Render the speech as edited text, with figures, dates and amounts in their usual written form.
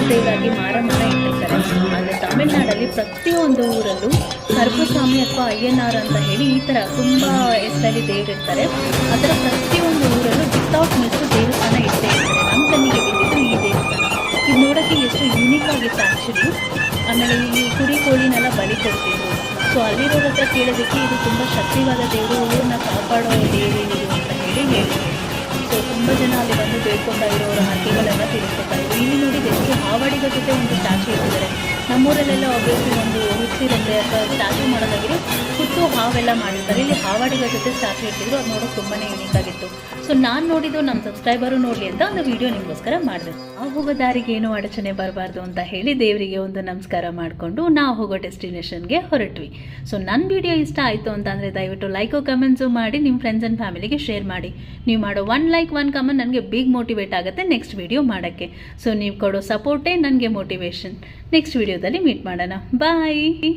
ದೇವರಾಗಿ ಮಾರಮ್ಮನ ಇಟ್ಟಿರ್ತಾರೆ. ಆದರೆ ತಮಿಳ್ನಾಡಲ್ಲಿ ಪ್ರತಿಯೊಂದು ಊರಲ್ಲೂ ಕರುಪಸ್ವಾಮಿ ಅಥವಾ ಅಯ್ಯನಾರ್ ಅಂತ ಹೇಳಿ ಈ ಥರ ತುಂಬ ಹೆಸರಲ್ಲಿ ದೇವರಿರ್ತಾರೆ. ಆ ಥರ ಪ್ರತಿಯೊಂದು ಊರಲ್ಲೂ ವಿತೌಟ್ ಮಿಸ್ ದೇವಸ್ಥಾನ ಇಟ್ಟೇ ಇರ್ತಾರೆ. ನಮ್ಮ ಕಣ್ಣಿಗೆ ಬಿದ್ದಿದ್ದು ಈ ದೇವಸ್ಥಾನ. ಇದು ನೋಡೋಕ್ಕೆ ಎಷ್ಟು ಯೂನಿಕ್ ಆಗಿತ್ತು ಆ್ಯಕ್ಚುಲಿ. ಆಮೇಲೆ ಈ ಕುರಿ ಕೋಳಿನೆಲ್ಲ ಬಲಿ ಕೊಡ್ತಿದ್ರು. ಸೊ ಅಲ್ಲಿರೋರ ಹತ್ರ ಕೇಳೋದಕ್ಕೆ ಇದು ತುಂಬ ಶಕ್ತಿವಾದ ದೇವರು, ಊರನ್ನ ಕಾಪಾಡೋ ದೇವರು ಇದು ಅಂತ ಹೇಳಿ. ಸೊ ತುಂಬ ಜನ ಅಲ್ಲಿ ಬಂದು ಬೇಡ್ಕೊತಾ ಇರೋರ ಹರಕೆಗಳೆಲ್ಲ ತಿಳಿಸ್ಕೊತಾ ಇದ್ರು. ಇಲ್ಲಿ ನೋಡಿದ ಎಷ್ಟು ಹಾವಡಿಗ ಜೊತೆ ಒಂದು ಸ್ಟ್ಯಾಚು ಇಟ್ಟಿದ್ದಾರೆ. ನಮ್ಮೂರಲ್ಲೆಲ್ಲ ಒಬ್ಬಿಯಸ್ಲಿ ಒಂದು ಹುಚ್ಚಿರುತ್ತೆ ಅಥವಾ ಸ್ಟ್ಯಾಚು ಮಾಡೋದಾಗಿರೋ ಹುಟ್ಟು ಹಾವೆಲ್ಲ ಮಾಡಿರ್ತಾರೆ. ಇಲ್ಲಿ ಹಾವಡಿಗ ಜೊತೆ ಸ್ಟ್ಯಾಚು ಇಟ್ಟಿದ್ರು. ಅದು ನೋಡೋಕೆ ತುಂಬಾ ಯೂನಿಕ್ ಆಗಿತ್ತು. ಸೊ ನಾನು ನೋಡಿದ್ದು ನಮ್ಮ ಸಬ್ಸ್ಕ್ರೈಬರು ನೋಡಲಿ ಅಂತ ಒಂದು ವಿಡಿಯೋ ನಿಮಗೋಸ್ಕರ ಮಾಡಿದೆ. ನಾವು ಹೋಗೋ ದಾರಿಗೆ ಏನೂ ಅಡಚಣೆ ಬರಬಾರ್ದು ಅಂತ ಹೇಳಿ ದೇವರಿಗೆ ಒಂದು ನಮಸ್ಕಾರ ಮಾಡಿಕೊಂಡು ನಾವು ಹೋಗೋ ಡೆಸ್ಟಿನೇಷನ್ಗೆ ಹೊರಟ್ವಿ. ಸೊ ನನ್ನ ವಿಡಿಯೋ ಇಷ್ಟ ಆಯಿತು ಅಂತಂದರೆ ದಯವಿಟ್ಟು ಲೈಕು ಕಮೆಂಟ್ಸು ಮಾಡಿ ನಿಮ್ಮ ಫ್ರೆಂಡ್ಸ್ ಆ್ಯಂಡ್ ಫ್ಯಾಮಿಲಿಗೆ ಶೇರ್ ಮಾಡಿ. ನೀವು ಮಾಡೋ 1 ಲೈಕ್ 1 ಕಮೆಂಟ್ ನನಗೆ ಬಿಗ್ ಮೋಟಿವೇಟ್ ಆಗುತ್ತೆ ನೆಕ್ಸ್ಟ್ ವಿಡಿಯೋ ಮಾಡೋಕ್ಕೆ. ಸೊ ನೀವು ಕೊಡೋ ಸಪೋರ್ಟೇ ನನಗೆ ಮೋಟಿವೇಶನ್. ನೆಕ್ಸ್ಟ್ ವಿಡಿಯೋದಲ್ಲಿ ಮೀಟ್ ಮಾಡೋಣ. ಬಾಯ್.